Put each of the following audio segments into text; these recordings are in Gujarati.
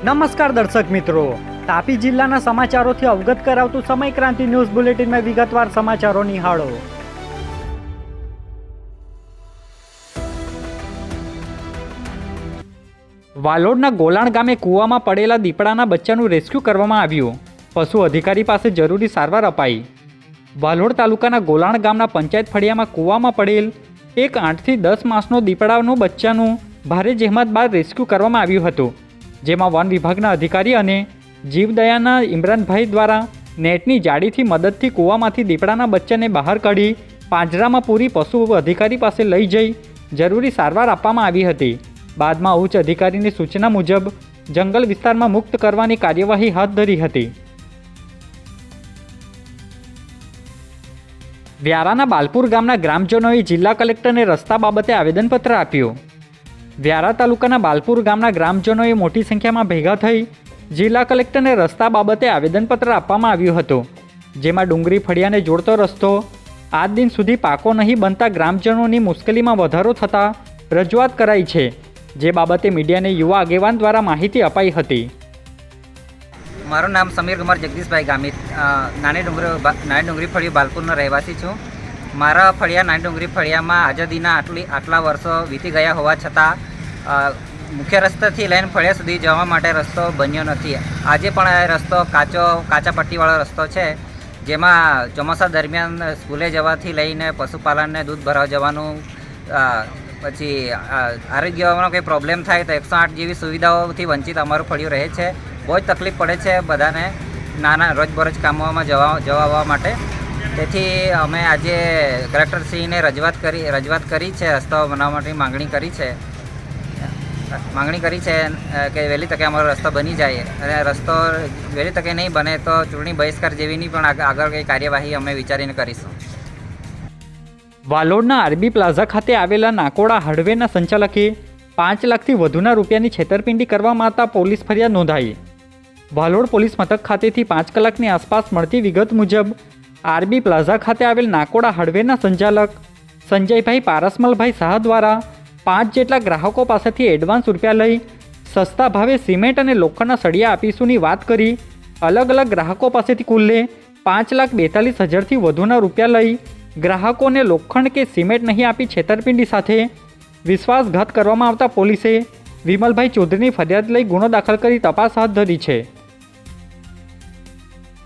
નમસ્કાર દર્શક મિત્રો, તાપી જિલ્લાના સમાચારોથી અવગત કરાવતું સમય ક્રાંતિ ન્યૂઝ બુલેટિનમાં વિગતવાર સમાચારો નિહાળો. વાલોડના ગોલાણ ગામે કૂવામાં પડેલા દીપડાના બચ્ચાનું રેસ્ક્યુ કરવામાં આવ્યું. પશુ અધિકારી પાસે જરૂરી સારવાર અપાઈ. વાલોડ તાલુકાના ગોલાણ ગામના પંચાયત ફળિયામાં કૂવામાં પડેલ એક 8 થી 10 માસનો દીપડાનું બચ્ચાનું ભારે જહેમત બાદ રેસ્ક્યુ કરવામાં આવ્યું હતું, જેમાં વન વિભાગના અધિકારી અને જીવદયાના ઇમરાનભાઈ દ્વારા નેટની જાળીથી મદદથી કૂવામાંથી દીપડાના બચ્ચાને બહાર કાઢી પાંજરામાં પૂરી પશુ અધિકારી પાસે લઈ જઈ જરૂરી સારવાર આપવામાં આવી હતી. બાદમાં ઉચ્ચ અધિકારીની સૂચના મુજબ જંગલ વિસ્તારમાં મુક્ત કરવાની કાર્યવાહી હાથ ધરી હતી. વ્યારાના બાલપુર ગામના ગ્રામજનોએ જિલ્લા કલેક્ટરને રસ્તા બાબતે આવેદનપત્ર આપ્યું. વ્યારા તાલુકાના બાલપુર ગામના ગ્રામજનોએ મોટી સંખ્યામાં ભેગા થઈ જિલ્લા કલેક્ટરને રસ્તા બાબતે આવેદનપત્ર આપવામાં આવ્યું હતું, જેમાં ડુંગરી ફળિયાને જોડતો રસ્તો આજ દિન સુધી પાકો નહીં બનતા ગ્રામજનોની મુશ્કેલીમાં વધારો થતાં રજૂઆત કરાઈ છે, જે બાબતે મીડિયાને યુવા આગેવાન દ્વારા માહિતી અપાઈ હતી. મારું નામ સમીર કુમાર જગદીશભાઈ ગામિત, નાની ડુંગરી ફળિયું બાલપુરનો રહેવાસી છું. મારા ફળિયા નાની ડુંગરી ફળિયામાં આઝાદીના આટલા વર્ષો વીતી ગયા હોવા છતાં મુખ્ય રસ્તાથી લઈને ફળિયા સુધી જવા માટે રસ્તો બન્યો નથી. આજે પણ આ રસ્તો કાચા પટ્ટીવાળો રસ્તો છે, જેમાં ચોમાસા દરમિયાન સ્કૂલે જવાથી લઈને પશુપાલનને દૂધ ભરાવા જવાનું, પછી આરોગ્યનો કંઈ પ્રોબ્લેમ થાય તો 108 જેવી સુવિધાઓથી વંચિત અમારું ફળિયું રહે છે. બહુ જ તકલીફ પડે છે બધાને નાના રોજબરોજ કામોમાં જવા આવવા માટે. તેથી અમે આજે કલેક્ટરશ્રીને રજૂઆત કરી છે, રસ્તાઓ બનાવવા માટે માંગણી કરી છે કે વહેલી તકે અમારો રસ્તો બની જાય, અને રસ્તો વહેલી તકે નહીં બને તો ચૂંટણી બહિષ્કાર જેવીની પણ આગળ કંઈ કાર્યવાહી અમે વિચારીને કરીશું. વાલોડના આરબી પ્લાઝા ખાતે આવેલા નાકોડા હાર્ડવેરના સંચાલકે 5 લાખથી વધુના રૂપિયાની છેતરપિંડી કરવામાં આવતા પોલીસ ફરિયાદ નોંધાઈ. વાલોડ પોલીસ મથક ખાતેથી 5 કલાકની આસપાસ મળતી વિગત મુજબ આરબી પ્લાઝા ખાતે આવેલ નાકોડા હાર્ડવેરના સંચાલક સંજયભાઈ પારસમલભાઈ શાહ દ્વારા 5 જેટલા ગ્રાહકો પાસેથી એડવાન્સ રૂપિયા લઈ સસ્તા ભાવે સિમેન્ટ અને લોખંડના સળિયા આપીશુંની વાત કરી અલગ અલગ ગ્રાહકો પાસેથી કુલ્લે 5,42,000થી વધુના રૂપિયા લઈ ગ્રાહકોને લોખંડ કે સિમેન્ટ નહીં આપી છેતરપિંડી સાથે વિશ્વાસઘાત કરવામાં આવતા પોલીસે વિમલભાઈ ચૌધરીની ફરિયાદ લઈ ગુનો દાખલ કરી તપાસ હાથ ધરી છે.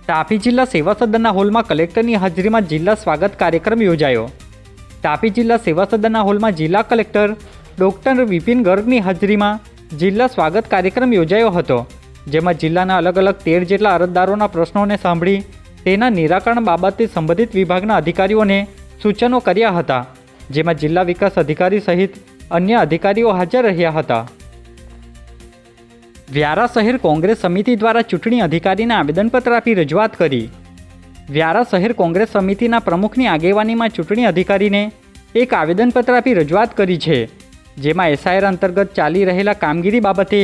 તાપી જિલ્લા સેવા સદનના હોલમાં કલેક્ટરની હાજરીમાં જિલ્લા સ્વાગત કાર્યક્રમ યોજાયો. તાપી જિલ્લા સેવા સદનના હોલમાં જિલ્લા કલેક્ટર ડૉક્ટર વિપિન ગર્ગની હાજરીમાં જિલ્લા સ્વાગત કાર્યક્રમ યોજાયો હતો, જેમાં જિલ્લાના અલગ અલગ 13 જેટલા અરજદારોના પ્રશ્નોને સાંભળી તેના નિરાકરણ બાબતે સંબંધિત વિભાગના અધિકારીઓને સૂચનો કર્યા હતા, જેમાં જિલ્લા વિકાસ અધિકારી સહિત અન્ય અધિકારીઓ હાજર રહ્યા હતા. વ્યારા શહેર કોંગ્રેસ સમિતિ દ્વારા ચૂંટણી અધિકારીને આવેદનપત્ર આપી રજૂઆત કરી. વ્યારા શહેર કોંગ્રેસ સમિતિના પ્રમુખની આગેવાનીમાં ચૂંટણી અધિકારીને એક આવેદનપત્ર આપી રજૂઆત કરી છે, જેમાં એસઆઈઆર અંતર્ગત ચાલી રહેલા કામગીરી બાબતે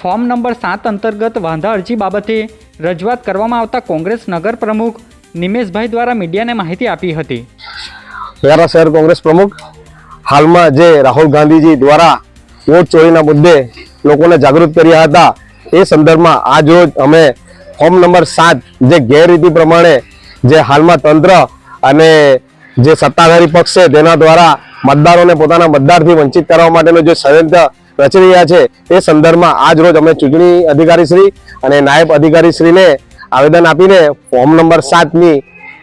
ફોર્મ નંબર 7 અંતર્ગત વાંધા અરજી બાબતે રજૂઆત કરવામાં આવતા કોંગ્રેસ નગર પ્રમુખ નિમેશભાઈ દ્વારા મીડિયાને માહિતી આપી હતી. વ્યારા શહેર કોંગ્રેસ પ્રમુખ હાલમાં જે રાહુલ ગાંધીજી દ્વારા વોટ ચોરીના મુદ્દે લોકોને જાગૃત કર્યા હતા, એ સંદર્ભમાં આજ રોજ અમે ફોર્મ નંબર 7 જે ગેરરીતિ પ્રમાણે જે હાલમાં તંત્ર અને જે સત્તાધારી પક્ષ છે તેના દ્વારા મતદારોને પોતાના મતદારથી વંચિત કરવા માટેનો જે ષડયંત્ર રચી રહ્યા છે, એ સંદર્ભમાં આજ રોજ અમે ચૂંટણી અધિકારીશ્રી અને નાયબ અધિકારીશ્રીને આવેદન આપીને ફોર્મ નંબર 7ની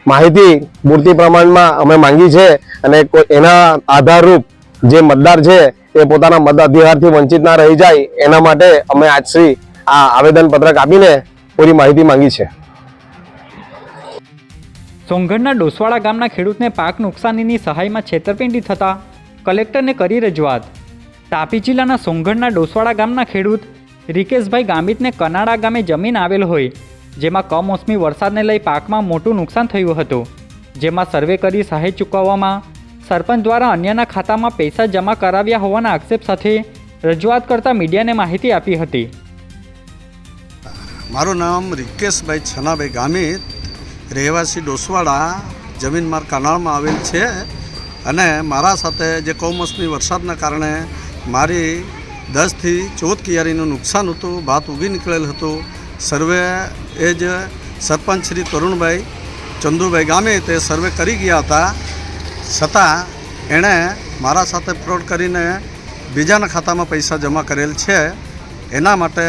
માહિતી પૂરતી પ્રમાણમાં અમે માંગી છે, અને એના આધારરૂપ જે મતદાર છે એ પોતાના મતાધિકારથી વંચિત ના રહી જાય એના માટે અમે આજથી આ આવેદનપત્રક આપીને પૂરી માહિતી માંગી છે. સોંગઢના ડોસવાડા ગામના ખેડૂતને પાક નુકસાનીની સહાયમાં છેતરપિંડી થતાં કલેક્ટરને કરી રજૂઆત. તાપી જિલ્લાના સોંગઢના ડોસવાડા ગામના ખેડૂત રિકેશભાઈ ગામિતને કનાડા ગામે જમીન આવેલ હોય, જેમાં કમોસમી વરસાદને લઈ પાકમાં મોટું નુકસાન થયું હતું, જેમાં સર્વે કરી સહાય ચૂકવવામાં સરપંચ દ્વારા અન્યના ખાતામાં પૈસા જમા કરાવ્યા હોવાના આક્ષેપ સાથે રજૂઆત કરતા મીડિયાને માહિતી આપી હતી. મારું નામ રિકેશભાઈ છનાભાઈ ગામિત, રહેવાસી ડોસવાડા, જમીન માર કનાળમાં આવેલ છે, અને મારા સાથે જે કમોસમી વરસાદના કારણે મારી 10થી 14 કિયારીનું નુકસાન હતું, ભાત ઉગી નીકળેલ હતું. સર્વે એ જ સરપંચ શ્રી તરુણભાઈ ચંદુભાઈ ગામે તે સર્વે કરી ગયા હતા, છતાં એણે મારા સાથે ફ્રોડ કરીને બીજાના ખાતામાં પૈસા જમા કરેલ છે. એના માટે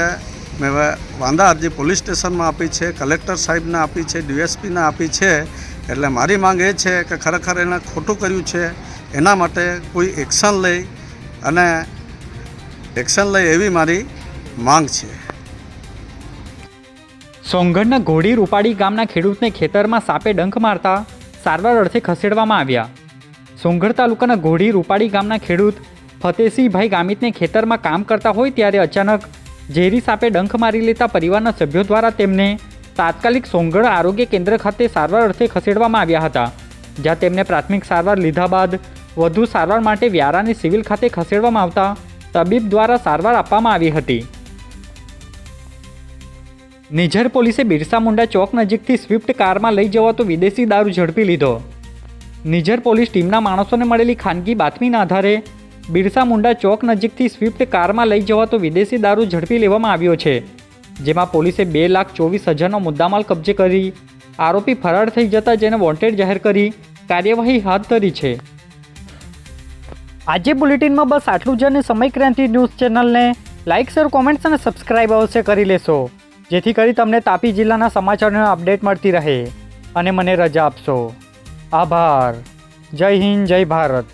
મેં વાંધા અરજી પોલીસ સ્ટેશનમાં આપી છે, કલેક્ટર સાહેબને આપી છે, ડીએસપીને આપી છે. એટલે મારી માંગ એ છે કે ખરેખર એણે ખોટું કર્યું છે, એના માટે કોઈ એક્શન લે એવી મારી માંગ છે. સોંગઢના ઘોડી રૂપાડી ગામના ખેડૂતને ખેતરમાં સાપે ડંખ મારતા સારવાર અર્થે ખસેડવામાં આવ્યા. સોંગઢ તાલુકાના ઘોડી રૂપાડી ગામના ખેડૂત ફતેસિંહભાઈ ગામિતને ખેતરમાં કામ કરતા હોય ત્યારે અચાનક ઝેરી સાપે ડંખ મારી લેતા પરિવારના સભ્યો દ્વારા તેમને તાત્કાલિક સોંગઢ આરોગ્ય કેન્દ્ર ખાતે સારવાર અર્થે ખસેડવામાં આવ્યા હતા, જ્યાં તેમને પ્રાથમિક સારવાર લીધા બાદ વધુ સારવાર માટે વ્યારાની સિવિલ ખાતે ખસેડવામાં આવતા તબીબ દ્વારા સારવાર આપવામાં આવી હતી. નિઝર પોલીસે બિરસા મુંડા ચોક નજીકથી સ્વિફ્ટ કારમાં લઈ જવાતો વિદેશી દારૂ ઝડપી લીધો. નિઝર પોલીસ ટીમના માણસોને મળેલી ખાનગી બાતમીના આધારે બિરસા મુંડા ચોક નજીકથી સ્વિફ્ટ કારમાં લઈ જવાતો વિદેશી દારૂ ઝડપી લેવામાં આવ્યો છે, જેમાં પોલીસે 2,24,000નો મુદ્દામાલ કબજે કરી આરોપી ફરાર થઈ જતા જેને વોન્ટેડ જાહેર કરી કાર્યવાહી હાથ ધરી છે. આજે બુલેટિનમાં બસ આટલું જ, અને સમય ક્રાંતિ ન્યૂઝ ચેનલને લાઇક, શેર, કોમેન્ટ્સ અને સબસ્ક્રાઇબ અવશ્ય કરી લેશો, જેથી કરી તમને તાપી જિલ્લાના સમાચારોની અપડેટ મળતી રહે. અને મને રજા આપશો. આભાર. જય હિન્દ, જય ભારત.